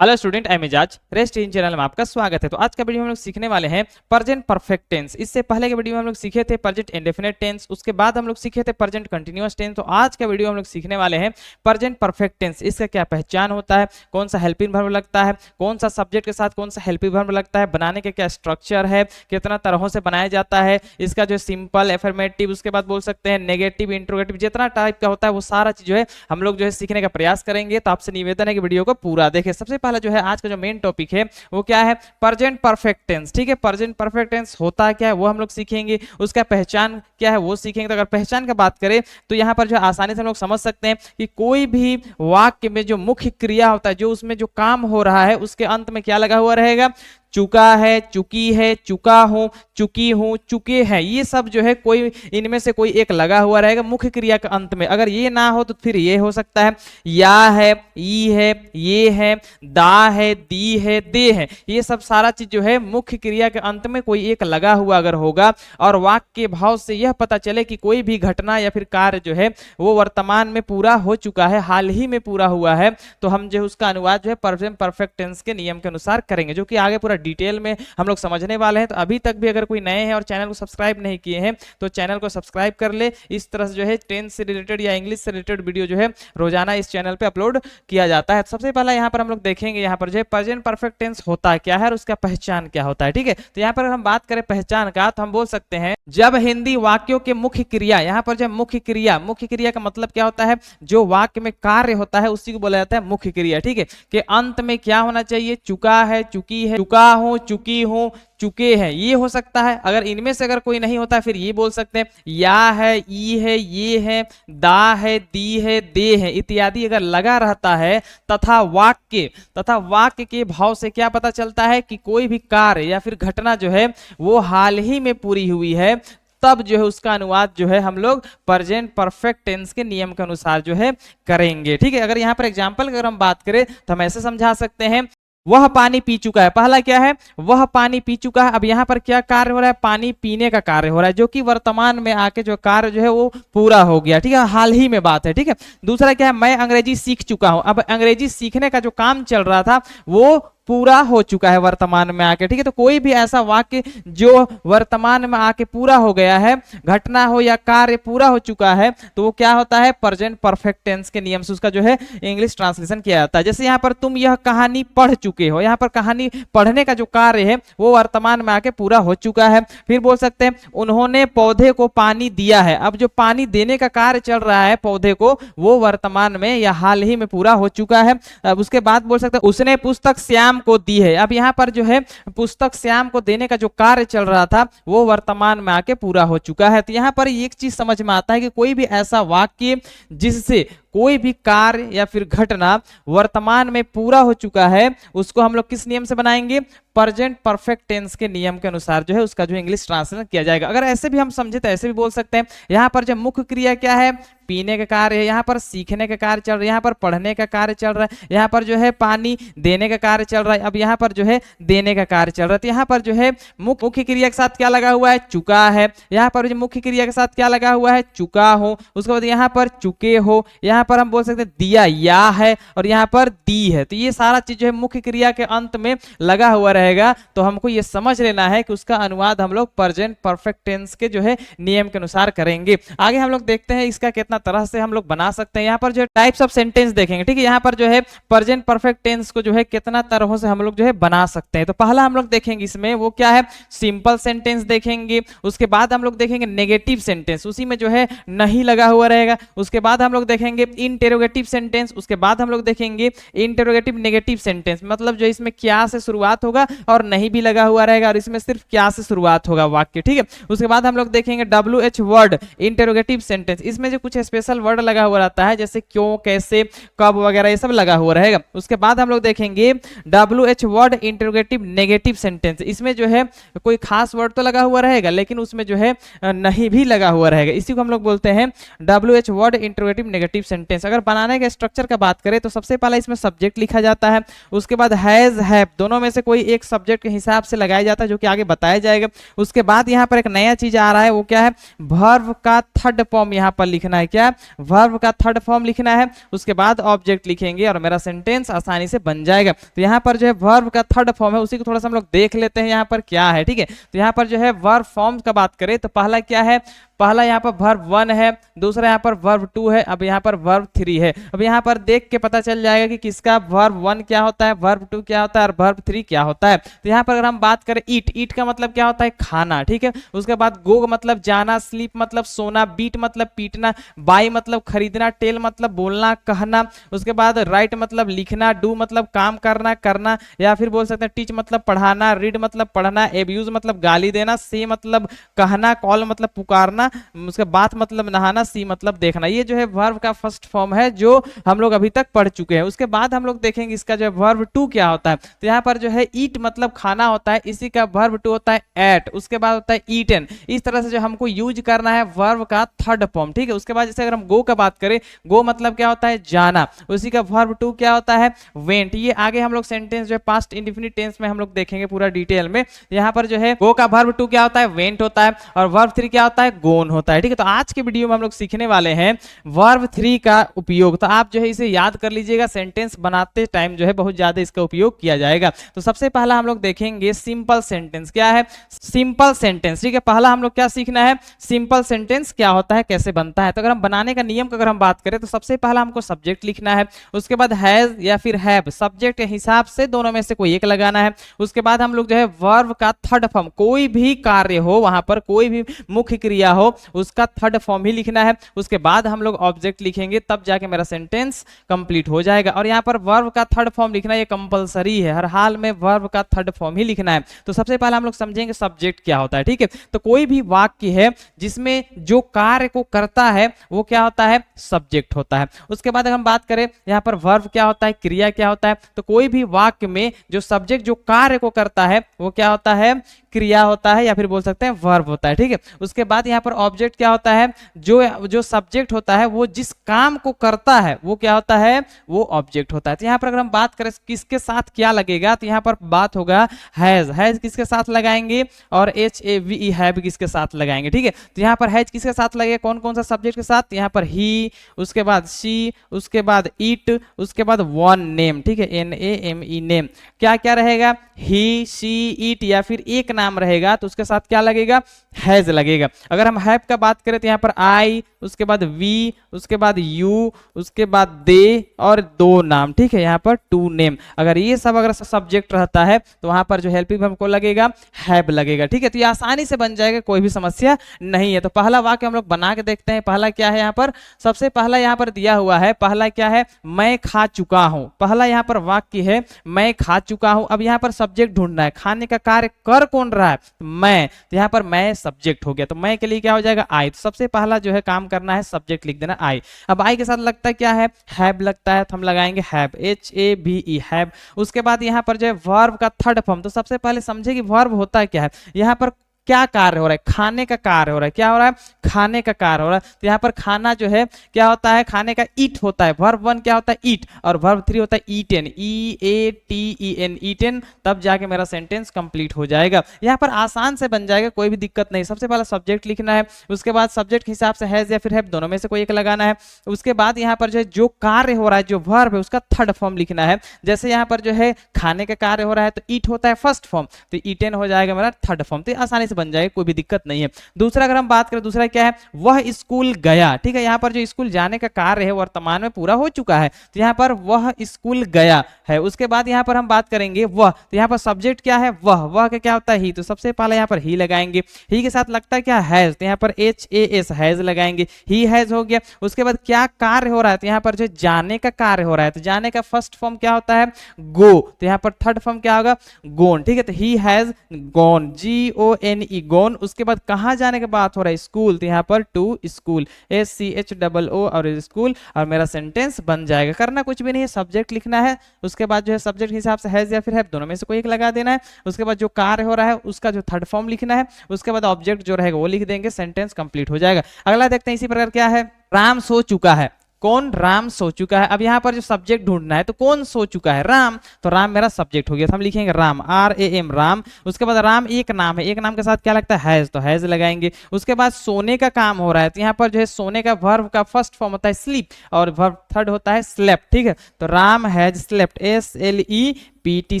Hello student, आई मिजाज rest in channel में आपका स्वागत है। तो आज का वीडियो में हम लोग सीखने वाले हैं प्रेजेंट परफेक्ट टेंस। इससे पहले के वीडियो में हम लोग सीखे थे प्रेजेंट इंडेफिनिट टेंस, उसके बाद हम लोग सीखे थे प्रेजेंट कंटीन्यूअस टेंस। तो आज का वीडियो हम लोग सीखने वाले हैं प्रेजेंट परफेक्ट टेंस। इसका क्या पहचान होता है, कौन सा हेल्पिंग वर्ब लगता है, कौन सा सब्जेक्ट के साथ कौन सा हेल्पिंग वर्ब लगता है, बनाने के क्या स्ट्रक्चर है, कितना तरहों से बनाया जाता है, इसका जो सिंपल, एफर्मेटिव, उसके बाद बोल सकते हैं नेगेटिव, इंट्रोगेटिव, जितना टाइप का होता है वो सारा चीज जो है हम लोग जो है सीखने का प्रयास करेंगे। तो आपसे निवेदन है कि वीडियो को पूरा देखें। सबसे पहला जो है आज का जो मेन टॉपिक है वो क्या है, प्रेजेंट परफेक्ट टेंस। ठीक है, प्रेजेंट परफेक्ट टेंस होता क्या है वो हम लोग सीखेंगे, उसका पहचान क्या है वो सीखेंगे। तो अगर पहचान का बात करें तो यहां पर जो आसानी से हम लोग समझ सकते हैं कि कोई भी वाक्य में जो मुख्य क्रिया होता है, जो उसमें जो काम हो रहा है, उसके अंत में क्या लगा हुआ रहेगा, चुका है, चुकी है, चुका हूं, चुकी हूं, चुके हैं, ये सब जो है कोई इनमें से कोई एक लगा हुआ रहेगा मुख्य क्रिया के अंत में। अगर ये ना हो तो फिर ये हो सकता है या है, ई है, ये है, दा है, दी है, दे है, ये सब सारा चीज जो है मुख्य क्रिया के अंत में कोई एक लगा हुआ अगर होगा और वाक्य के भाव से यह पता चले कि कोई भी घटना या फिर कार्य जो है वो वर्तमान में पूरा हो चुका है, हाल ही में पूरा हुआ है, तो हम जो उसका अनुवाद जो है प्रेजेंट परफेक्ट टेंस के नियम के अनुसार करेंगे, जो कि आगे पूरा डिटेल में हम लोग समझने वाले हैं। तो अभी तक भी अगर कोई नए हैं और चैनल को सब्सक्राइब नहीं किए हैं तो चैनल को सब्सक्राइब कर ले। इस तरह से जो है टेंस से रिलेटेड या इंग्लिश से रिलेटेड वीडियो जो है रोजाना इस चैनल पे अपलोड किया जाता है। सबसे पहला यहाँ पर हम लोग देखेंगे यहाँ पर जो है प्रेजेंट परफेक्ट टेंस होता क्या है और उसका पहचान क्या होता है। ठीक है, तो यहाँ पर हम बात करें पहचान का तो हम बोल सकते हैं जब हिंदी वाक्यों के मुख्य क्रिया, यहाँ पर जो मुख्य क्रिया का मतलब क्या होता है, जो वाक्य में कार्य होता है उसी को बोला जाता है मुख्य क्रिया। ठीक है, के अंत में क्या होना चाहिए, चुका है, चुकी है, चुका हूं, चुकी हूं, चुके हैं, ये हो सकता है। अगर इनमें से अगर कोई नहीं होता फिर ये बोल सकते हैं या है, ई है, ये है, दा है, दी है, दे है इत्यादि अगर लगा रहता है तथा वाक्य के भाव से क्या पता चलता है कि कोई भी कार्य या फिर घटना जो है वो हाल ही में पूरी हुई है, तब जो है उसका अनुवाद जो है हम लोग प्रेजेंट परफेक्ट टेंस के नियम के अनुसार जो है करेंगे। ठीक है, अगर यहाँ पर एग्जांपल अगर हम बात करें तो हम ऐसे समझा सकते हैं वह पानी पी चुका है। पहला क्या है, वह पानी पी चुका है। अब यहाँ पर क्या कार्य हो रहा है, पानी पीने का कार्य हो रहा है, जो कि वर्तमान में आके जो कार्य जो है वो पूरा हो गया। ठीक है, हाल ही में बात है। ठीक है, दूसरा क्या है, मैं अंग्रेजी सीख चुका हूं। अब अंग्रेजी सीखने का जो काम चल रहा था वो पूरा हो चुका है वर्तमान में आके। ठीक है, तो कोई भी ऐसा वाक्य जो वर्तमान में आके पूरा हो गया है, घटना हो या कार्य पूरा हो चुका है, तो वो क्या होता है, प्रेजेंट परफेक्ट टेंस के नियम से उसका जो है इंग्लिश ट्रांसलेशन किया जाता है। जैसे यहाँ पर तुम यह कहानी पढ़ चुके हो, यहाँ पर कहानी पढ़ने का जो कार्य है वो वर्तमान में आके पूरा हो चुका है। फिर बोल सकते हैं उन्होंने पौधे को पानी दिया है। अब जो पानी देने का कार्य चल रहा है पौधे को वो वर्तमान में या हाल ही में पूरा हो चुका है। अब उसके बाद बोल सकते हैं उसने पुस्तक श्याम को दी है। अब यहाँ पर जो है पुस्तक श्याम को देने का जो कार्य चल रहा था वो वर्तमान में आके पूरा हो चुका है। तो यहाँ पर एक चीज समझ में आता है कि कोई भी ऐसा वाक्य जिससे कोई भी कार्य या फिर घटना वर्तमान में पूरा हो चुका है उसको हम लोग किस नियम से बनाएंगे, प्रेजेंट परफेक्ट टेंस के नियम के अनुसार जो है उसका जो इंग्लिश ट्रांसलेशन किया जाएगा। अगर ऐसे भी हम समझे तो ऐसे भी बोल सकते हैं, यहाँ पर जो मुख्य क्रिया क्या है, पीने का कार्य है, यहाँ पर सीखने का कार्य चल रहा है, यहाँ पर पढ़ने का कार्य चल रहा है, यहाँ पर जो है पानी देने का कार्य चल रहा है, अब यहाँ पर जो है देने का कार्य चल रहा है। तो यहाँ पर जो है मुख्य क्रिया के साथ क्या लगा हुआ है, चुका है। यहाँ पर जो मुख्य क्रिया के साथ क्या लगा हुआ है, चुका हो। उसके बाद यहाँ पर चुके हो, यहाँ पर हम बोल सकते हैं दिया, या है, और यहाँ पर दी है। तो ये सारा चीज जो है मुख्य क्रिया के अंत में लगा हुआ रहेगा। तो हमको ये समझ लेना है कि उसका अनुवाद हम लोग प्रेजेंट परफेक्ट टेंस के जो है नियम के अनुसार करेंगे। आगे हम लोग देखते हैं इसका कितना तरह से हम लोग बना सकते हैं। यहाँ पर जो है टाइप्स ऑफ सेंटेंस देखेंगे। ठीक है, यहाँ पर जो है प्रेजेंट परफेक्ट टेंस को जो है कितना तरह से हम लोग जो है बना सकते हैं। तो पहला हम लोग देखेंगे इसमें वो क्या है, सिंपल सेंटेंस देखेंगे। उसके बाद हम लोग देखेंगे नेगेटिव सेंटेंस, उसी में जो है नहीं लगा हुआ रहेगा। उसके बाद हम लोग देखेंगे इंटेरोगेटिव सेंटेंस। उसके बाद हम लोग देखेंगे इंटेरोगेटिव नेगेटिव सेंटेंस, मतलब जो इसमें क्या से शुरुआत होगा और नहीं भी लगा हुआ रहेगा और इसमें सिर्फ क्या से शुरुआत होगा वाक्य। ठीक है, उसके बाद हम लोग देखेंगे WH वर्ड इंटेरोगेटिव सेंटेंस, इसमें जो कुछ स्पेशल वर्ड लगा हुआ रहता है जैसे क्यों, कैसे, कब वगैरह ये सब लगा हुआ रहेगा। उसके बाद हम लोग देखेंगे WH word interrogative negative sentence, इसमें जो है कोई खास वर्ड तो लगा हुआ रहेगा लेकिन उसमें जो है नहीं भी लगा हुआ रहेगा, इसी को हम लोग बोलते हैं WH word interrogative negative sentence. अगर बनाने के स्ट्रक्चर का बात करें तो सबसे पहले इसमें सब्जेक्ट लिखा जाता है, उसके बाद हैज, हैव, दोनों में से कोई एक सब्जेक्ट के हिसाब से लगाया जाता है जो कि आगे बताया जाएगा। उसके बाद यहाँ पर एक नया चीज आ रहा है, वो क्या है, वर्ब का थर्ड फॉर्म यहाँ पर लिखना है। क्या, वर्ब का थर्ड फॉर्म लिखना है, उसके बाद ऑब्जेक्ट लिखेंगे और मेरा सेंटेंस आसानी से बन जाएगा। तो यहाँ पर जो है वर्ब का थर्ड फॉर्म है, उसी को थोड़ा सा हम लोग देख लेते हैं यहाँ पर क्या है। ठीक है, तो यहाँ पर जो है वर्ब फॉर्म का बात करें तो पहला क्या है, पहला यहाँ पर वर्ब 1 है, दूसरा यहाँ पर वर्ब 2 है, अब यहाँ पर वर्ब 3 है। अब यहाँ पर देख के पता चल जाएगा कि किसका वर्ब 1 क्या होता है, वर्ब 2 क्या होता है और वर्ब 3 क्या होता है। तो यहाँ पर अगर हम बात करें ईट, ईट का मतलब क्या होता है, खाना। ठीक है, उसके बाद गो मतलब जाना, स्लीप मतलब सोना, बीट मतलब पीटना, बाई मतलब खरीदना, टेल मतलब बोलना कहना, उसके बाद राइट मतलब लिखना, डू मतलब काम करना करना, या फिर बोल सकते हैं टीच मतलब पढ़ाना, रीड मतलब पढ़ना, एब्यूज मतलब गाली देना, से मतलब कहना, कॉल मतलब पुकारना, उसके बाद मतलब नहाना, सी मतलब देखना। ये जो है वर्ब का फर्स्ट फॉर्म है जो हम लोग अभी तक पढ़ चुके हैं। उसके बाद हम लोग देखेंगे इसका जो है वर्ब 2 क्या होता है। तो यहाँ पर जो है ईट मतलब खाना होता है, इसी का वर्ब 2 होता है एट, उसके बाद होता है ईटन। इस तरह से जो हमको यूज करना है वर्ब का थर्ड फॉर्म। ठीक है, उसके बाद जैसे अगर हम गो का बात करें, गो मतलब क्या होता है, जाना, उसी का वर्ब 2 क्या होता है, वेंट। ये आगे हम लोग सेंटेंस जो है पास्ट इंडेफिनिट टेंस में हम लोग देखेंगे पूरा डिटेल में। यहाँ पर जो है गो का वर्ब 2 क्या होता है, वेंट होता है, और वर्ब 3 क्या होता है, गोन होता है। ठीक है, तो आज के वीडियो में हम लोग सीखने वाले हैं वर्ब 3 का उपयोग। तो आप जो है इसे याद कर लीजिएगा, सेंटेंस बनाते टाइम जो है बहुत ज्यादा इसका उपयोग किया जाएगा। तो सबसे पहला हम लोग देखेंगे सिंपल सेंटेंस क्या है, सिंपल सेंटेंस। ठीक है, पहला हम लोग क्या सीखना है, सिंपल सेंटेंस क्या होता है, कैसे बनता है। तो अगर हम बनाने का नियम का अगर हम बात करें तो सबसे पहला हमको सब्जेक्ट लिखना है, उसके बाद हैज या फिर हैव, सब्जेक्ट के हिसाब से दोनों में से कोई एक लगाना है। उसके बाद हम लोग जो है वर्ब का थर्ड फॉर्म, कोई भी कार्य हो, वहां पर कोई भी मुख्य क्रिया हो, उसका थर्ड फॉर्म ही लिखना है। उसके बाद हम लोग ऑब्जेक्ट लिखेंगे, तब जाके मेरा सेंटेंस कंप्लीट हो जाएगा। और यहाँ पर वर्ब का थर्ड फॉर्म लिखना ये कंपलसरी है, हर हाल में वर्ब का थर्ड फॉर्म ही लिखना है। तो सबसे पहले हम लोग समझेंगे सब्जेक्ट क्या होता है। ठीक है, तो कोई भी वाक्य है जिसमें जो कार्य को करता है वो क्या होता है, सब्जेक्ट होता है। उसके बाद अगर हम बात करें यहाँ पर वर्ब क्या होता है, क्रिया क्या होता है, तो कोई भी वाक्य में जो सब्जेक्ट जो कार्य को करता है वो क्या होता है, क्रिया होता है, या फिर बोल सकते हैं वर्ब होता है। ठीक है, उसके बाद यहाँ पर ऑब्जेक्ट क्या होता है, जो सब्जेक्ट होता है वो जिस काम को करता है वो क्या होता है, वो ऑब्जेक्ट होता है। तो यहाँ पर अगर हम बात करें किसके साथ क्या लगेगा, तो यहाँ पर बात होगा हैज, हैज किसके साथ लगाएंगे, और HAVE हैव किसके साथ लगाएंगे। ठीक है, तो यहाँ पर हैज किसके साथ लगेगा, कौन कौन सा सब्जेक्ट के साथ, यहाँ पर ही, उसके बाद शी, उसके बाद इट, उसके बाद वन नेम। ठीक है, NAME नेम, क्या क्या रहेगा, ही, शी, इट, या फिर एक नाम रहेगा तो उसके साथ क्या लगेगा, हैज लगेगा। अगर हम हैव का बात करें तो यहाँ पर आई, उसके बाद वी, उसके बाद यू, उसके बाद दे, और दो नाम। ठीक है, यहाँ पर टू नेम। अगर ये सब अगर सब्जेक्ट रहता है तो वहां पर जो हेल्पिंग वर्ब को लगेगा, हैव लगेगा। ठीक है, तो ये आसानी से बन जाएगा, कोई भी समस्या नहीं है। तो पहला वाक्य हम लोग बना के देखते हैं। पहला क्या है, यहाँ पर सबसे पहला यहाँ पर दिया हुआ है, पहला क्या है, मैं खा चुका हूं। पहला यहाँ पर वाक्य है मैं खा चुका हूं। अब यहाँ पर सब्जेक्ट ढूंढना है, खाने का कार्य कर कौन रहा है, मैं। तो यहाँ पर मैं सब्जेक्ट हो गया, तो मैं के लिए क्या हो जाएगा, आई। तो सबसे पहला जो है काम करना है, सब्जेक्ट लिख देना आई। अब आई के साथ लगता है क्या है, हैव लगता है, तो हम लगाएंगे हैव, HAVE हैव। उसके बाद यहाँ पर जो है वर्ब का थर्ड फॉर्म, तो सबसे पहले समझे कि वर्ब होता है क्या है। यहाँ पर क्या कार्य हो रहा है, खाने का कार्य हो रहा है, क्या हो रहा है, खाने का कार्य हो रहा है। तो यहाँ पर खाना जो है क्या होता है, खाने का ईट होता है। वर्ब 1 क्या होता है, ईट, और वर्ब 3 होता है ईटेन, EATEN, ईटेन। तब जाके मेरा सेंटेंस कंप्लीट हो जाएगा। यहाँ पर आसान से बन जाएगा, कोई भी दिक्कत नहीं। सबसे पहले सब्जेक्ट लिखना है, उसके बाद सब्जेक्ट के हिसाब से हैज या फिर हैव, दोनों में से कोई एक लगाना है। उसके बाद यहाँ पर जो है जो कार्य हो रहा है, जो वर्ब है, उसका थर्ड फॉर्म लिखना है। जैसे यहाँ पर जो है खाने का कार्य हो रहा है तो ईट होता है फर्स्ट फॉर्म, तो ईटेन हो जाएगा मेरा थर्ड फॉर्म। तो आसानी से बन जाएगा, कोई भी दिक्कत नहीं है। दूसरा अगर हम बात करें, दूसरा क्या है, वह स्कूल गया। ठीक है, यहाँ पर जो स्कूल जाने का कार्य है वर्तमान में पूरा हो चुका है, तो यहाँ पर वह स्कूल गया है। उसके बाद यहाँ पर हम बात करेंगे वह, तो यहाँ पर सब्जेक्ट क्या है, वह का क्या होता है, ही। तो सबसे पहले यहाँ पर ही लगाएंगे, ही के साथ लगता है क्या, हैज, तो यहाँ पर HAS हैज लगाएंगे, ही हैज हो गया। उसके बाद क्या कार्य हो रहा है, तो यहाँ पर जो जाने का कार्य हो रहा है, तो जाने का फर्स्ट फॉर्म क्या होता है, गो, तो यहाँ पर थर्ड फॉर्म क्या होगा, गोन। ठीक है, तो he has gone, GONE gone. उसके बाद कहां जाने की बात हो रहा है, स्कूल, तो यहाँ पर टू स्कूल, SCHOO और स्कूल, और मेरा सेंटेंस बन जाएगा। करना कुछ भी नहीं है, सब्जेक्ट लिखना है, उसके बाद जो है सब्जेक्ट के हिसाब से हैज या फिर हैव, दोनों में से कोई एक लगा देना है। उसके बाद जो कार्य हो रहा है उसका जो थर्ड फॉर्म लिखना है, उसके बाद ऑब्जेक्ट जो रहेगा वो लिख देंगे, सेंटेंस कंप्लीट हो जाएगा। अगला देखते हैं इसी प्रकार क्या है, राम सो चुका है। कौन? राम सो चुका है। अब यहाँ पर जो सब्जेक्ट ढूंढना है तो कौन सो चुका है? राम। तो राम मेरा सब्जेक्ट हो गया, तो हम लिखेंगे राम, RAM, राम। उसके बाद राम एक नाम है, एक नाम के साथ क्या लगता है? हैज, तो हैज लगाएंगे। उसके बाद सोने का काम हो रहा है, तो यहाँ पर जो है सोने का वर्ब का फर्स्ट फॉर्म होता है स्लीप और वर्ब थर्ड होता है स्लेप्ट, ठीक है। तो Ram has slept, SLEPT,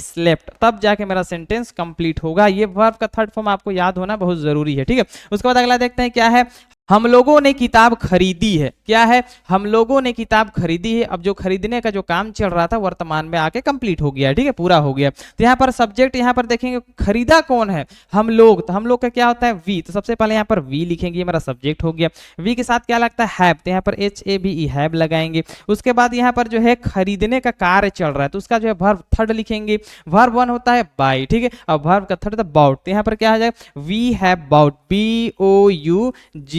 slept, तब जाके मेरा सेंटेंस कंप्लीट होगा। ये वर्ब का थर्ड फॉर्म आपको याद होना बहुत जरूरी है, ठीक है। उसके बाद अगला देखते हैं क्या है, हम लोगों ने किताब खरीदी है। क्या है? हम लोगों ने किताब खरीदी है। अब जो खरीदने का जो काम चल रहा था वर्तमान में आके कंप्लीट हो गया है, ठीक है, पूरा हो गया। तो यहाँ पर सब्जेक्ट यहाँ पर देखेंगे खरीदा कौन है? हम लोग। तो हम लोग का क्या होता है? वी। तो सबसे पहले यहाँ पर वी लिखेंगे, ये मेरा सब्जेक्ट हो गया। वी के साथ क्या लगता है? हैव, तो यहाँ पर HAVE, हैव लगाएंगे। उसके बाद यहाँ पर जो है खरीदने का कार्य चल रहा है, तो उसका जो है वर्ब थर्ड लिखेंगे। वर्ब वन होता है बाई, ठीक है, और वर्ब का थर्ड बाउट। तो यहाँ पर क्या आ जाएगा? We have bought, BOUGHT,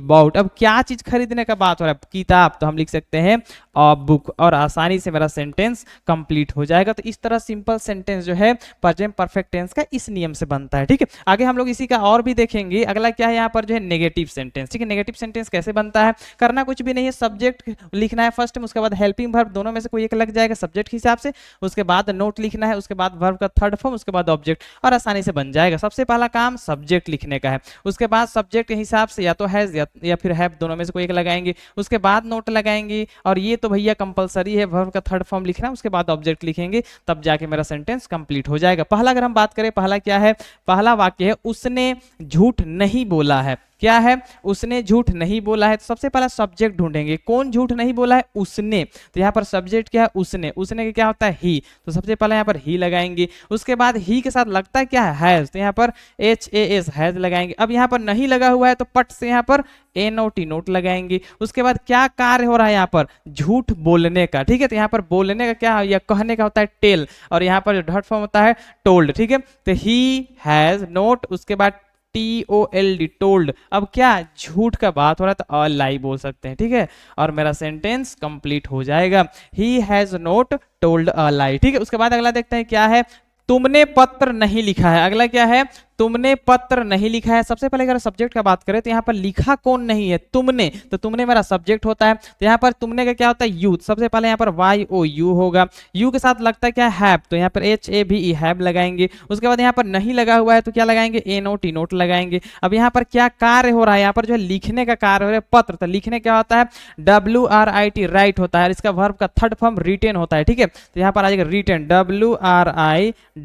bought. अब क्या चीज खरीदने का बात हो रहा है? किताब, तो हम लिख सकते हैं बुक, और आसानी से मेरा सेंटेंस कंप्लीट हो जाएगा। तो इस तरह सिंपल सेंटेंस जो है प्रेजेंट परफेक्ट टेंस का इस नियम से बनता है, ठीक है। आगे हम लोग इसी का और भी देखेंगे। अगला क्या है यहाँ पर जो है नेगेटिव सेंटेंस, ठीक है। नेगेटिव सेंटेंस कैसे बनता है? करना कुछ भी नहीं है, सब्जेक्ट लिखना है फर्स्ट में, उसके बाद हेल्पिंग वर्ब, दोनों में से कोई एक लग जाएगा सब्जेक्ट के हिसाब से। उसके बाद नोट लिखना है, उसके बाद वर्ब का थर्ड फॉर्म, उसके बाद ऑब्जेक्ट, और आसानी से बन जाएगा। सबसे पहला काम सब्जेक्ट लिखने का है, उसके बाद सब्जेक्ट के हिसाब से या तो हैज या फिर हैव, दोनों में से कोई एक लगाएंगे। उसके बाद नोट लगाएंगे, और ये तो भैया कंपलसरी है, वर्ब का थर्ड फॉर्म लिखना है, उसके बाद ऑब्जेक्ट लिखेंगे, तब जाके मेरा सेंटेंस कंप्लीट हो जाएगा। पहला अगर हम बात करें, पहला क्या है? पहला वाक्य है उसने झूठ नहीं बोला है। क्या है? उसने झूठ नहीं बोला है। तो सबसे पहला सब्जेक्ट ढूंढेंगे, कौन झूठ नहीं बोला है? उसने। तो यहाँ पर सब्जेक्ट क्या है? उसने। उसने का क्या होता है? ही। तो सबसे पहले यहाँ पर ही लगाएंगे। उसके बाद ही के साथ लगता है क्या है? हैज, तो यहाँ पर HAS, हैज लगाएंगे। अब यहाँ पर नहीं लगा हुआ है तो पट से यहाँ पर NOT, नोट लगाएंगे। उसके बाद क्या कार्य हो रहा है यहाँ पर? झूठ बोलने का, ठीक है। तो यहाँ पर बोलने का क्या है? या कहने का होता है टेल, और यहाँ पर जो डॉट फॉर्म होता है टोल्ड, ठीक है। तो ही हैज नोट, उसके बाद TOLD, टोल्ड। अब क्या? झूठ का बात हो रहा है तो अ लाई बोल सकते हैं, ठीक है, और मेरा सेंटेंस कंप्लीट हो जाएगा। He has not told a lie, ठीक है। उसके बाद अगला देखते हैं क्या है, तुमने पत्र नहीं लिखा है। अगला क्या है? तुमने पत्र नहीं लिखा है। सबसे पहले अगर सब्जेक्ट का बात करें तो यहाँ पर लिखा कौन नहीं है? तुमने। तो तुमने मेरा सब्जेक्ट होता है। तो यहाँ पर तुमने का क्या होता है? यू। सबसे पहले यहाँ पर YOU होगा। यू के साथ लगता है क्या? हैव, तो यहाँ पर HAVE, हैव लगाएंगे। उसके बाद यहाँ पर नहीं लगा हुआ है तो क्या लगाएंगे? NOT, नोट लगाएंगे। अब यहाँ पर क्या कार्य हो रहा है? यहाँ पर जो है लिखने का कार्य हो रहा है, पत्र। तो लिखने क्या होता है? WRIT, राइट होता है। इसका वर्ब का थर्ड फॉर्म रिटेन होता है, ठीक है। तो यहाँ पर आ जाएगा रिटेन,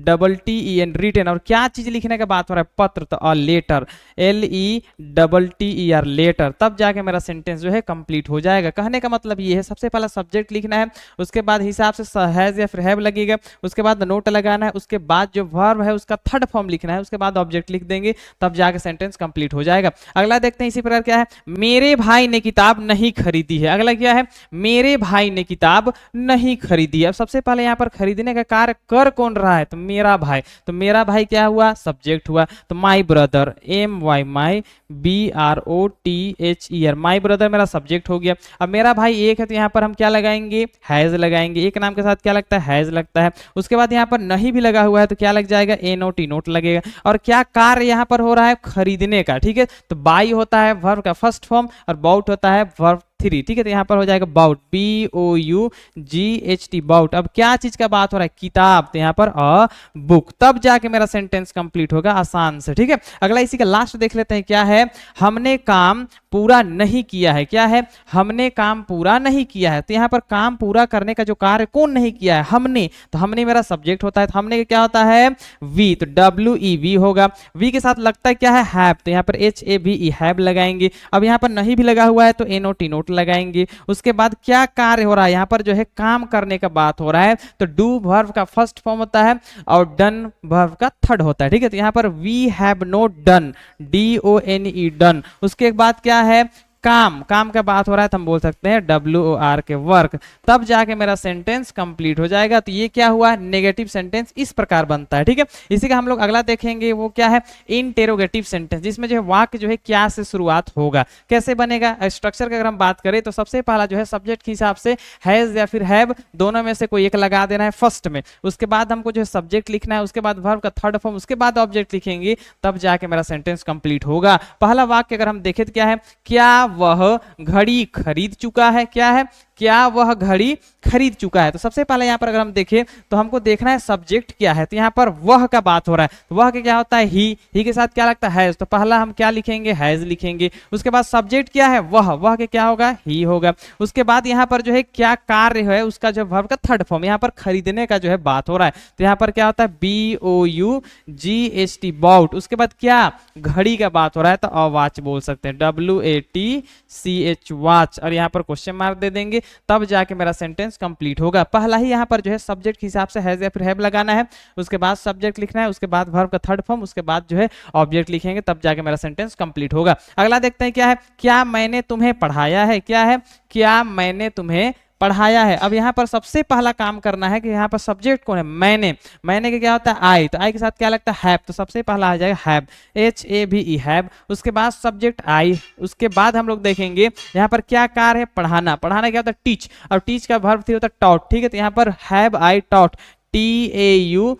WRITTEN, रिटेन। और क्या चीज लिखने का बात हो रहा है? पत्र। तो अ लेटर, LETTER, लेटर, तब जाके मेरा सेंटेंस जो है कंप्लीट हो जाएगा। कहने का मतलब ये है, सबसे पहला सब्जेक्ट लिखना है, उसके बाद हिसाब से हैज या फिर हैव लगेगा, उसके बाद नोट लगाना है, उसके बाद जो वर्ब है उसका थर्ड फॉर्म लिखना है, उसके बाद ऑब्जेक्ट लिख देंगे, तब जाके सेंटेंस कंप्लीट हो जाएगा। अगला देखते हैं इसी प्रकार क्या है, मेरे भाई ने किताब नहीं खरीदी है। अगला क्या है? मेरे भाई ने किताब नहीं खरीदी है। अब सबसे पहले यहाँ पर खरीदने का कार्य कर कौन रहा है? तो मेरा भाई। तो मेरा भाई क्या हुआ? सब्जेक्ट हुआ। तो my brother, MY, my, BROTHER, my brother मेरा सब्जेक्ट हो गया। अब मेरा भाई एक है तो यहाँ पर हम क्या लगाएंगे? हैज लगाएंगे। एक नाम के साथ क्या लगता है? हैज लगता है। उसके बाद यहाँ पर नहीं भी लगा हुआ है तो क्या लग जाएगा? NOT, नोट लगेगा। और क्या कार्य यहाँ पर हो रहा है? खरीदने का, ठीक है। तो बाई होता है वर्ब का फर्स्ट फॉर्म और बाउट होता है वर्ब 3, ठीक है। तो यहाँ पर हो जाएगा बाउट, BOUGHT, बाउट। अब क्या चीज का बात हो रहा है? किताब। तो यहाँ पर अ बुक, तब जाके मेरा सेंटेंस कंप्लीट होगा आसान से, ठीक है। अगला इसी का लास्ट देख लेते हैं क्या है, हमने काम पूरा नहीं किया है। क्या है? हमने काम पूरा नहीं किया है। तो यहाँ पर काम पूरा करने का जो कार्य कौन नहीं किया है? हमने। तो हमने मेरा सब्जेक्ट होता है। तो हमने क्या होता है? वी। तो WEV होगा। वी के साथ लगता है क्या है? हैव। तो यहाँ पर HAVE, हैव लगाएंगे। अब यहाँ पर नहीं भी लगा हुआ है तो NOT, नोट लगाएंगे। उसके बाद क्या कार्य हो रहा है? यहाँ पर जो है काम करने का बात हो रहा है। तो डू वर्ब का फर्स्ट फॉर्म होता है और डन वर्ब का थर्ड होता है, ठीक है। तो यहाँ पर we have not done, DONE, done. उसके बाद क्या है? काम। काम का बात हो रहा है तो हम बोल सकते हैं WOR के वर्क, तब जाके मेरा सेंटेंस कंप्लीट हो जाएगा। तो ये क्या हुआ? नेगेटिव सेंटेंस इस प्रकार बनता है, ठीक है। इसी का हम लोग अगला देखेंगे, वो क्या है? इंटेरोगेटिव सेंटेंस, जिसमें जो है वाक्य जो है क्या से शुरुआत होगा, कैसे बनेगा। स्ट्रक्चर की अगर हम बात करें तो सबसे पहला जो है सब्जेक्ट के हिसाब से हैज या फिर हैव, दोनों में से कोई एक लगा देना है फर्स्ट में। उसके बाद हमको जो है सब्जेक्ट लिखना है, उसके बाद वर्ब का थर्ड फॉर्म, उसके बाद ऑब्जेक्ट लिखेंगे, तब जाके मेरा सेंटेंस कंप्लीट होगा। पहला वाक्य अगर हम देखें तो क्या है? क्या वह घड़ी खरीद चुका है, क्या है, क्या वह घड़ी खरीद चुका है। तो सबसे पहले यहाँ पर अगर हम देखें तो हमको देखना है सब्जेक्ट क्या है, तो यहाँ पर वह का बात हो रहा है, तो वह के क्या होता है ही के साथ क्या लगता है हैज, तो पहला हम क्या लिखेंगे हैज लिखेंगे। उसके बाद सब्जेक्ट क्या है वह के क्या होगा ही होगा। उसके बाद यहाँ पर जो है क्या कार्य है उसका जो वर्ब का थर्ड फॉर्म, यहाँ पर खरीदने का जो है बात हो रहा है, तो यहाँ पर क्या होता है BOUGHT बाउट। उसके बाद क्या घड़ी का बात हो रहा है, तो अ वॉच बोल सकते हैं WATCH वॉच, और यहाँ पर क्वेश्चन मार्क दे देंगे, तब जाके मेरा सेंटेंस कंप्लीट होगा। पहला ही यहाँ पर जो है सब्जेक्ट के हिसाब से हैज या फिर हैव लगाना है, उसके बाद सब्जेक्ट लिखना है, उसके बाद वर्ब का थर्ड फॉर्म, उसके बाद जो है ऑब्जेक्ट लिखेंगे, तब जाके मेरा सेंटेंस कंप्लीट होगा। अगला देखते हैं क्या है, क्या मैंने तुम्हें पढ़ाया है, क्या है, क्या मैंने तुम्हें पढ़ाया है। अब यहाँ पर सबसे पहला काम करना है कि यहाँ पर सब्जेक्ट कौन है, मैंने के क्या होता है आई, तो आई के साथ क्या लगता है हैव, तो सबसे पहला आ जाएगा हैव HAVE हैव। उसके बाद सब्जेक्ट आई, उसके बाद हम लोग देखेंगे यहाँ पर क्या कार्य है पढ़ाना, पढ़ाना क्या होता है टीच, और टीच का वर्ब होता है टॉट, ठीक है, तो यहाँ पर have I taught TAUGHT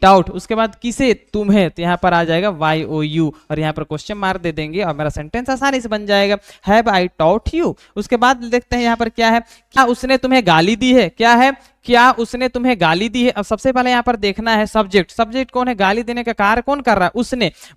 taut. उसके बाद किसे तुम्हें, तो यहाँ पर आ जाएगा YOU, और यहाँ पर क्वेश्चन मार्क दे देंगे और मेरा सेंटेंस आसानी से बन जाएगा हैव आई टॉट यू। उसके बाद देखते हैं यहाँ पर क्या है, क्या उसने तुम्हें गाली दी है, क्या है, क्या उसने तुम्हें गाली दी है। अब सबसे पहले यहाँ पर देखना है सब्जेक्ट, सब्जेक्ट कौन है, गाली देने का कार्य कौन कर रहा है,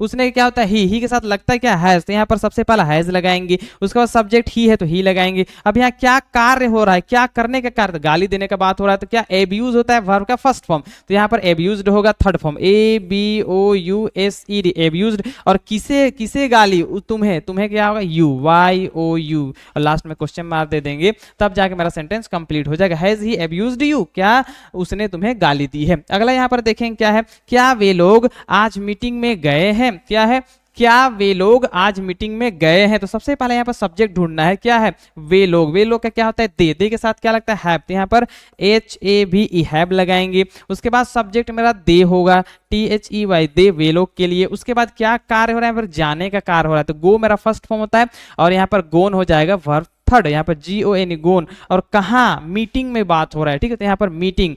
उसने क्या होता है ही के साथ लगता है क्या हैज, तो यहाँ पर सबसे पहला हैज लगाएंगे। उसके बाद सब्जेक्ट ही है तो ही लगाएंगे। अब यहाँ क्या कार्य हो रहा है, क्या करने का कार्य, गाली देने का बात हो रहा है, तो क्या एब्यूज होता है वर्ब का फर्स्ट फॉर्म, तो यहाँ पर एब्यूज्ड होगा थर्ड फॉर्म ABOUSED एब्यूज्ड। और किसे गाली, तुम्हें क्या होगा YOU, और लास्ट में क्वेश्चन मार्क दे देंगे, तब जाके मेरा सेंटेंस कंप्लीट हो जाएगा। हैज ही एब्यूज्ड यू, क्या उसने तुम्हें गाली दी है। अगला यहाँ पर देखें क्या है, क्या वे लोग आज मीटिंग में गए हैं, क्या है, क्या वे लोग आज मीटिंग में गए हैं। तो सबसे पहले यहाँ पर सब्जेक्ट ढूंढना है, क्या है वे लोग का क्या होता है दे के साथ क्या लगता है हैव, तो यहाँ पर HAVE हैव लगाएंगे। उसके बाद सब्जेक्ट मेरा दे होगा THEY दे वे लोग के लिए। उसके बाद क्या कार्य हो रहा है, फिर जाने का कार्य हो रहा है, तो गो मेरा फर्स्ट फॉर्म होता है, और यहाँ पर गोन हो जाएगा वर्ब थर्ड, यहाँ पर GON गोन। और कहाँ मीटिंग में बात हो रहा है, ठीक है, तो यहाँ पर मीटिंग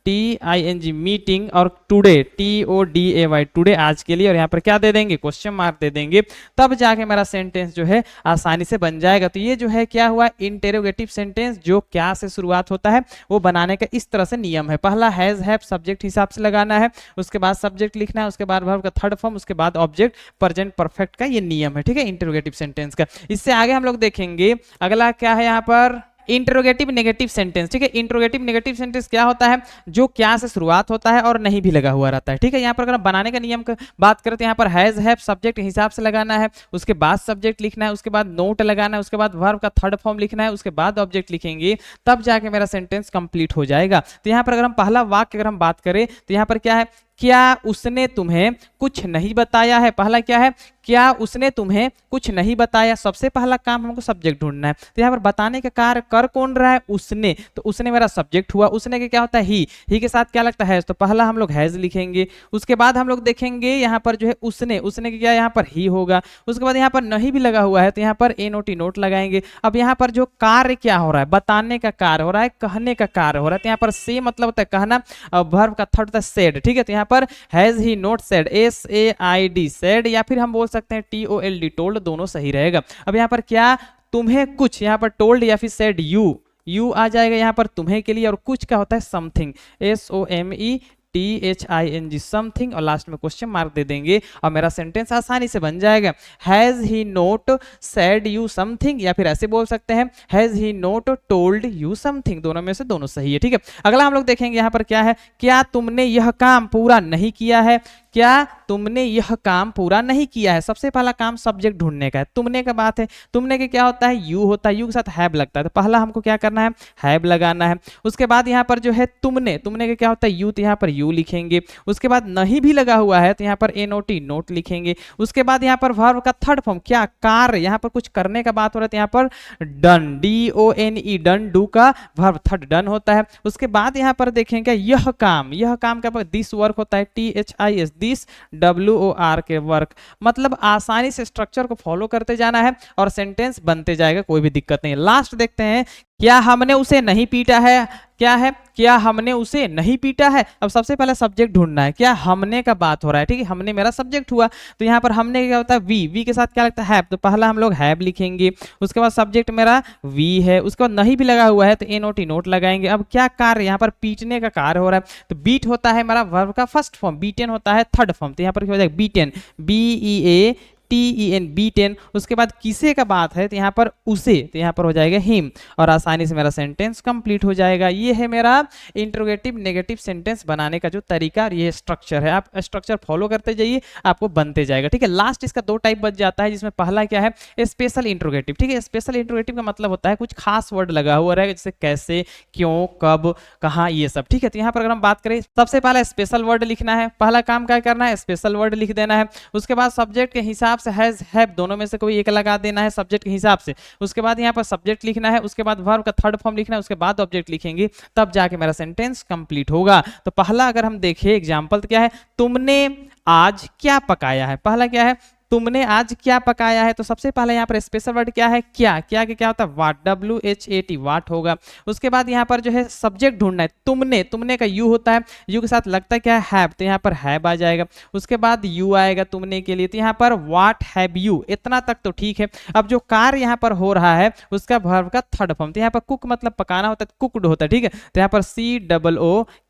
MEETING मीटिंग, और टुडे TODAY टुडे आज के लिए, और यहाँ पर क्या दे देंगे क्वेश्चन मार्क दे देंगे, तब जाके मेरा सेंटेंस जो है आसानी से बन जाएगा। तो ये जो है क्या हुआ इंटेरोगेटिव सेंटेंस, जो क्या से शुरुआत होता है वो बनाने का इस तरह से नियम है। पहला हैज हैव सब्जेक्ट हिसाब से लगाना है, उसके बाद सब्जेक्ट लिखना है, उसके बाद वर्ब का थर्ड फॉर्म, उसके बाद ऑब्जेक्ट प्रेजेंट परफेक्ट का ये नियम है, ठीक है, इंटेरोगेटिव सेंटेंस का। इससे आगे हम लोग देखेंगे अगला क्या है यहाँ पर इंटरोगेटिव नेगेटिव सेंटेंस, ठीक है। इंटरोगेटिव नेगेटिव सेंटेंस क्या होता है, जो क्या से शुरुआत होता है और नहीं भी लगा हुआ रहता है, ठीक है। यहाँ पर अगर बनाने का नियम का बात करें तो यहाँ पर हैज हैव सब्जेक्ट हिसाब से लगाना है, उसके बाद सब्जेक्ट लिखना है, उसके बाद नोट लगाना है, उसके बाद वर्ब का थर्ड फॉर्म लिखना है, उसके बाद ऑब्जेक्ट लिखेंगे, तब जाके मेरा सेंटेंस कंप्लीट हो जाएगा। तो यहाँ पर अगर हम पहला वाक्य अगर हम बात करें तो यहाँ पर क्या है, क्या उसने तुम्हें कुछ नहीं बताया है। पहला क्या है, क्या उसने तुम्हें कुछ नहीं बताया। सबसे पहला काम हमको सब्जेक्ट ढूंढना है, तो यहाँ पर बताने का कार्य कर कौन रहा है, उसने, तो उसने मेरा सब्जेक्ट हुआ। उसने के क्या होता है ही के साथ क्या लगता है, तो पहला हम लोग हैज लिखेंगे। उसके बाद हम लोग देखेंगे यहाँ पर जो है उसने के क्या यहाँ पर ही होगा। उसके बाद यहाँ पर नहीं भी लगा हुआ है तो यहाँ पर NOT नोट लगाएंगे। अब यहाँ पर जो कार्य क्या हो रहा है, बताने का कार्य हो रहा है, कहने का कार्य हो रहा है, तो यहाँ पर से मतलब होता है कहना, वर्ब का थर्ड होता है सेड, ठीक है। तो यहाँ पर has he note said SAID said, या फिर हम बोल सकते हैं TOLD टोल्ड, दोनों सही रहेगा। अब यहाँ पर क्या तुम्हें कुछ, यहाँ पर टोल्ड या फिर सेड यू आ जाएगा यहाँ पर तुम्हें के लिए, और कुछ का होता है समथिंग SOMETHING समथिंग, और लास्ट में क्वेश्चन मार्क दे देंगे और मेरा सेंटेंस आसानी से बन जाएगा। Has he note said you something, या फिर ऐसे बोल सकते हैं has he note told you something, दोनों में से दोनों सही है, ठीक है। अगला हम लोग देखेंगे यहाँ पर क्या है, क्या तुमने यह काम पूरा नहीं किया है। क्या तुमने यह काम पूरा नहीं किया है। सबसे पहला काम सब्जेक्ट ढूंढने का है, तुमने का बात है, तुमने के क्या होता है यू होता है, यू के साथ हैव लगता है, तो पहला हमको क्या करना है हैव लगाना है। उसके बाद यहाँ पर जो है तुमने के क्या होता है यू, तो यहाँ पर यू लिखेंगे। उसके बाद नहीं भी लगा हुआ है तो यहाँ पर NOT नोट लिखेंगे। उसके बाद यहाँ पर वर्ब का थर्ड फॉर्म क्या कार्य, यहाँ पर कुछ करने का बात हो रहा है तो यहाँ पर डन DONE डन, डू का वर्ब थर्ड डन होता है। उसके बाद यहाँ पर देखेंगे यह काम का दिस वर्क होता है THIS दिस WOR के वर्क, मतलब आसानी से स्ट्रक्चर को फॉलो करते जाना है और सेंटेंस बनते जाएगा, कोई भी दिक्कत नहीं है। लास्ट देखते हैं क्या हमने उसे नहीं पीटा है, क्या है, क्या हमने उसे नहीं पीटा है। अब सबसे पहले सब्जेक्ट ढूंढना है, क्या हमने का बात हो रहा है, ठीक है, हमने मेरा सब्जेक्ट हुआ, तो यहाँ पर हमने क्या होता है वी के साथ क्या लगता है हैव, तो पहला हम लोग हैव लिखेंगे, उसके बाद सब्जेक्ट मेरा वी है, उसके बाद नहीं भी लगा हुआ है तो ए नोट नोट लगाएंगे। अब क्या कार्य, यहाँ पर पीटने का कार्य हो रहा है, तो बीट होता है हमारा वर्ब का फर्स्ट फॉर्म, बीटेन होता है थर्ड फॉर्म, तो यहाँ पर क्या हो जाएगा बीटेन, BEATEN बीटेन। उसके बाद किसे का बात है, तो यहाँ पर उसे, तो यहाँ पर हो जाएगा हिम, और आसानी से मेरा सेंटेंस कंप्लीट हो जाएगा। ये है मेरा इंट्रोगेटिव नेगेटिव सेंटेंस बनाने का जो तरीका, और ये स्ट्रक्चर है, आप स्ट्रक्चर फॉलो करते जाइए, आपको बनते जाएगा, ठीक है। लास्ट इसका दो टाइप बच जाता है, जिसमें पहला क्या है स्पेशल इंट्रोगेटिव, ठीक है। स्पेशल इंट्रोगेटिव का मतलब होता है कुछ खास वर्ड लगा हुआ रहेगा, जैसे कैसे, क्यों, कब, कहाँ, ये सब, ठीक है। तो यहाँ पर अगर हम बात करें, सबसे पहला स्पेशल वर्ड लिखना है, पहला काम क्या करना है स्पेशल वर्ड लिख देना है। उसके बाद सब्जेक्ट के हिसाब से हैज हैव दोनों में से कोई एक लगा देना है सब्जेक्ट के हिसाब से। उसके बाद यहाँ पर सब्जेक्ट लिखना है, उसके बाद वर्ब का थर्ड फॉर्म लिखना है, उसके बाद ऑब्जेक्ट लिखेंगे, तब जाके मेरा सेंटेंस कंप्लीट होगा। तो पहला अगर हम देखें एग्जांपल, तो क्या है, तुमने आज क्या पकाया है, पहला क्या है तुमने आज क्या पकाया है, तो सबसे पहले यहाँ पर स्पेशल वर्ड क्या है क्या, क्या के क्या होता है वाट, WHAT वाट होगा। उसके बाद यहाँ पर जो है सब्जेक्ट ढूंढना है, तुमने, तुमने का यू होता है, यू के साथ लगता है क्या है हैव, तो यहाँ पर हैव आ जाएगा। उसके बाद यू आएगा तुमने के लिए, तो यहाँ पर व्हाट हैव यू, इतना तक तो ठीक है। अब जो कार्य यहाँ पर हो रहा है उसका वर्ब का थर्ड फॉर्म, तो यहाँ पर कुक मतलब पकाना होता है, कुकड होता है, ठीक है। तो यहाँ पर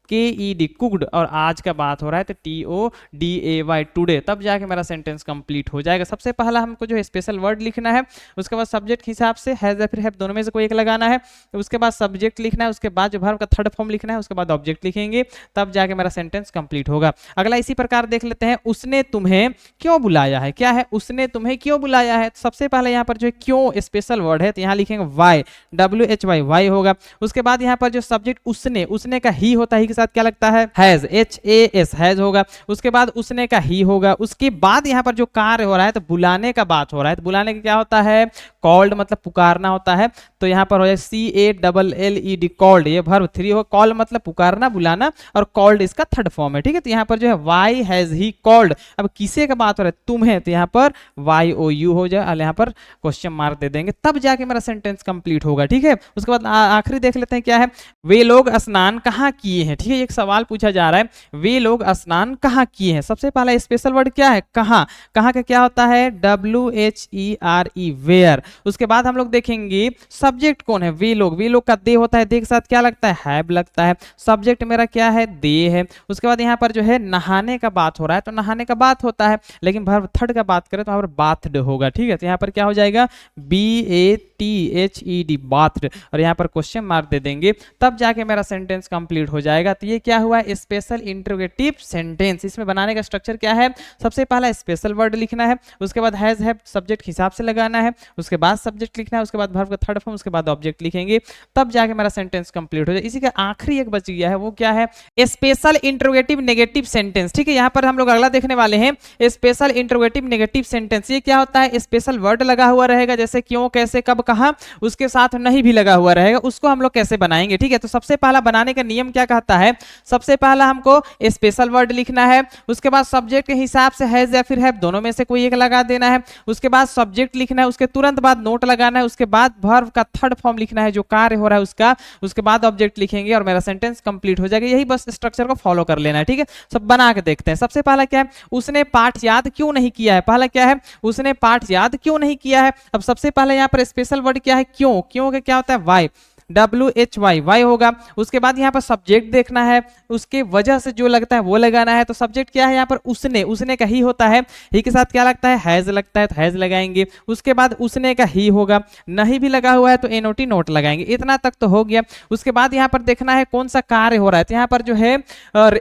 COOKED कुकड, और आज का बात हो रहा है तो TODAY टुडे, तब जाके मेरा सेंटेंस कंप्लीट हो जाएगा। सबसे पहला हमको जो है स्पेशल वर्ड लिखना है, उसके बाद सब्जेक्ट के हिसाब से हैज या फिर हैव दोनों में से कोई एक लगाना है, उसके बाद सब्जेक्ट लिखना है, उसके बाद जो वर्ब का थर्ड फॉर्म लिखना है, उसके बाद ऑब्जेक्ट लिखेंगे, तब जाके मेरा सेंटेंस कंप्लीट होगा। अगला इसी प्रकार देख लेते हैं, उसने तुम्हें क्यों बुलाया है, क्या है उसने तुम्हें क्यों बुलाया है। सबसे पहले यहाँ पर जो क्यों स्पेशल वर्ड है, तो यहाँ लिखेंगे वाई, WHY वाई होगा। उसके बाद यहाँ पर जो सब्जेक्ट उसने, उसने का ही होता है, साथ क्या लगता है हैज, HAS हैज होगा। उसके बाद उसने का ही होगा। उसके बाद यहाँ पर जो कार्य हो रहा है तो बुलाने का बात हो रहा है, तो बुलाने का क्या होता है कॉल्ड, मतलब पुकारना होता है, तो यहाँ पर हो जाए CALLED कॉल्ड, ये वर्ब 3 हो, कॉल मतलब पुकारना बुलाना, और कॉल्ड इसका थर्ड फॉर्म है, ठीक है। तो यहाँ पर जो है वाई हैज ही कॉल्ड, अब किसे का बात हो रहा है तुम्हें, तो यहाँ पर YOU हो जाए, और यहाँ पर क्वेश्चन मार्क दे देंगे, तब जाके मेरा सेंटेंस कंप्लीट होगा, ठीक है। उसके बाद आखिरी देख लेते हैं क्या है, वे लोग स्नान कहाँ किए हैं, ठीक है। एक सवाल पूछा जा रहा है, वे लोग स्नान कहाँ किए हैं। सबसे पहला स्पेशल वर्ड क्या है कहाँ, कहाँ का क्या होता है WHERE वेयर। उसके बाद हम लोग देखेंगे सब्जेक्ट कौन है, वे लोग, वे लोग का दे होता है, दे के साथ क्या लगता है हैव लगता है, सब्जेक्ट मेरा क्या है दे है। उसके बाद यहाँ पर जो है नहाने का बात हो रहा है, तो नहाने का बात होता है, लेकिन वर्ब थर्ड का बात करें तो यहाँ पर बाथड होगा, ठीक है। तो यहाँ पर क्या हो जाएगा BATHED बाथड, और यहाँ पर क्वेश्चन मार्क दे देंगे, तब जाके मेरा सेंटेंस कंप्लीट हो जाएगा। तो ये क्या हुआ स्पेशल इंट्रोगेटिव सेंटेंस। इसमें बनाने का स्ट्रक्चर क्या है, सबसे पहला स्पेशल वर्ड लिखना है, उसके बाद हैज हैव सब्जेक्ट हिसाब से लगाना है, उसके बाद सब्जेक्ट लिखना है, उसके बाद वर्ब का थर्ड फॉर्म, उसके बाद ऑब्जेक्ट लिखेंगे, तब जाके मेरा सेंटेंस कंप्लीट हो जाए। इसी का आखिरी एक बच गया है, वो क्या है स्पेशल इंट्रोगेटिव नेगेटिव सेंटेंस, ठीक है। यहाँ पर हम लोग अगला देखने वाले हैं स्पेशल इंट्रोगेटिव नेगेटिव सेंटेंस। ये क्या होता है स्पेशल वर्ड लगा हुआ रहेगा, जैसे क्यों, कैसे, कब, कहां, उसके साथ नहीं भी लगा हुआ रहेगा, उसको हम लोग कैसे बनाएंगे, ठीक है। तो सबसे पहला बनाने का नियम क्या कहता है, सबसे पहला हमको स्पेशल वर्ड लिखना है, उसके बाद सब्जेक्ट के हिसाब से हैज या फिर हैव दोनों में से कोई एक लगा देना है, उसके बाद सब्जेक्ट लिखना है, उसके तुरंत बाद नोट लगाना है, उसके बाद वर्ब का थर्ड फॉर्म लिखना है जो कार्य हो रहा है उसका, उसके बाद ऑब्जेक्ट लिखेंगे और मेरा सेंटेंस कंप्लीट हो जाएगा। यही बस स्ट्रक्चर को फॉलो कर लेना है, ठीक है। सब बना के देखते हैं। सबसे पहला क्या है, उसने पाठ याद क्यों नहीं किया है, पहला क्या है उसने पाठ याद क्यों नहीं किया है। अब सबसे पहले यहाँ पर स्पेशल वर्ड क्या है क्यों, क्यों का क्या होता है वाई, WHY होगा। उसके बाद यहाँ पर सब्जेक्ट देखना है, उसके वजह से जो लगता है वो लगाना है, तो सब्जेक्ट क्या है यहाँ पर उसने, उसने का ही होता है, ही के साथ क्या लगता है हैज लगता है, तो हैज लगाएंगे। उसके बाद उसने का ही होगा, नहीं भी लगा हुआ है तो NOT नोट लगाएंगे। इतना तक तो हो गया। उसके बाद यहाँ पर देखना है कौन सा कार्य हो रहा है, तो यहाँ पर जो है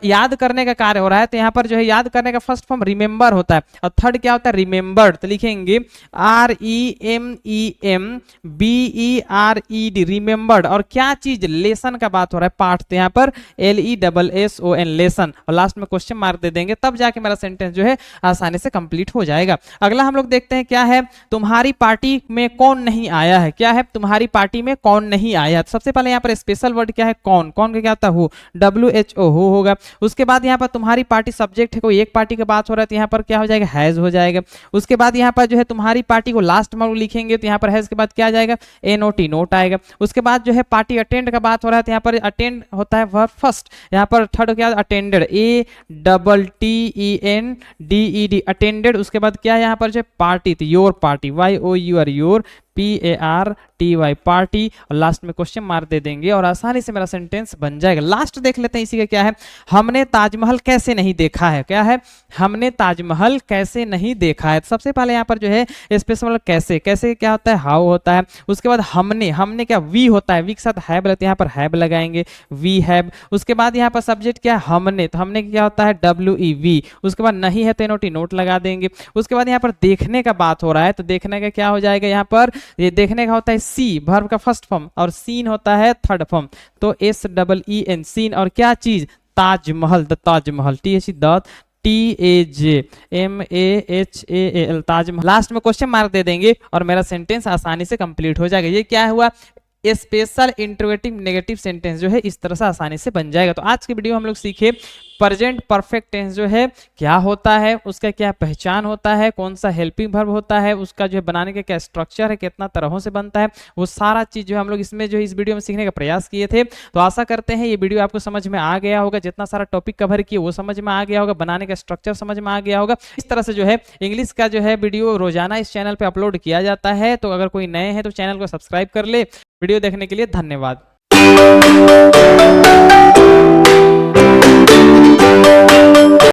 याद करने का कार्य हो रहा है, तो यहाँ पर जो है याद करने का फर्स्ट फॉर्म रिमेंबर होता है, और थर्ड क्या होता है रिमेंबर्ड, तो लिखेंगे REMEMBERED रिमेंबर। और क्या चीज लेसन का बात हो रहा है पाठ, तो यहाँ पर LESSON लेसन, और लास्ट में क्वेश्चन मार्क दे देंगे, तब जाके मेरा सेंटेंस जो है आसानी से कंप्लीट हो जाएगा। अगला हम लोग देखते हैं क्या है तुम्हारी पार्टी में कौन नहीं आया है, क्या है तुम्हारी पार्टी में कौन नहीं आया। तो सबसे पहले यहाँ पर स्पेशल वर्ड क्या है कौन, कौन का क्या होता है हु, WHO हु होगा। उसके बाद यहाँ पर तुम्हारी पार्टी सब्जेक्ट है, कोई एक पार्टी की बात हो रहा है, तो यहाँ पर क्या हो जाएगा हैज हो जाएगा। उसके बाद यहाँ पर जो है तुम्हारी पार्टी को लास्ट में लिखेंगे, तो यहाँ पर हैज के बाद क्या आ जाएगा NOT नोट आएगा। उसके बाद जो है पार्टी अटेंड का बात हो रहा है, तो यहाँ पर अटेंड होता है वर्ब फर्स्ट, यहाँ पर थर्ड क्या अटेंडेड, ATTENDED अटेंडेड। उसके बाद क्या है यहाँ पर जो पार्टी, तो your party, YOUR your, PARTY party, और लास्ट में क्वेश्चन मार्क दे देंगे और आसानी से मेरा सेंटेंस बन जाएगा। लास्ट देख लेते हैं इसी का क्या है, हमने ताजमहल कैसे नहीं देखा है। क्या है, हमने ताजमहल कैसे नहीं देखा है। तो सबसे पहले यहाँ पर जो है स्पेशल मतलब कैसे, कैसे क्या होता है, हाउ होता है। उसके बाद हमने, हमने क्या वी होता है, वी के साथ हैव लगता है, यहाँ पर हैव लगाएंगे, वी हैव। उसके बाद यहाँ पर सब्जेक्ट क्या है, हमने, तो हमने क्या होता है WEV। उसके बाद नहीं है तो NOT नोट लगा देंगे। उसके बाद यहाँ पर देखने का बात हो रहा है, तो देखने का क्या हो जाएगा, यहाँ पर ये देखने का होता है सी, वर्ब का फर्स्ट फॉर्म, और सीन होता है थर्ड फॉर्म, तो SEEN सीन। और क्या चीज, Taj Mahal, the Taj Mahal, TAJMAHAL Taj Mahal. Last में क्वेश्चन मार्क दे देंगे और मेरा सेंटेंस आसानी से कंप्लीट हो जाएगा। ये क्या हुआ, स्पेशल इंटरोगेटिव नेगेटिव सेंटेंस जो है इस तरह से आसानी से बन जाएगा। तो आज की वीडियो हम लोग सीखे प्रेजेंट परफेक्ट टेंस जो है क्या होता है, उसका क्या पहचान होता है, कौन सा हेल्पिंग वर्ब होता है, उसका जो है बनाने का क्या स्ट्रक्चर है, कितना तरहों से बनता है, वो सारा चीज जो है हम लोग इसमें जो इस वीडियो में सीखने का प्रयास किए थे। तो आशा करते हैं ये वीडियो आपको समझ में आ गया होगा, जितना सारा टॉपिक कवर किए वो समझ में आ गया होगा, बनाने का स्ट्रक्चर समझ में आ गया होगा। इस तरह से जो है इंग्लिश का जो है वीडियो रोजाना इस चैनल पर अपलोड किया जाता है। तो अगर कोई नए हैं तो चैनल को सब्सक्राइब कर ले। वीडियो देखने के लिए धन्यवाद।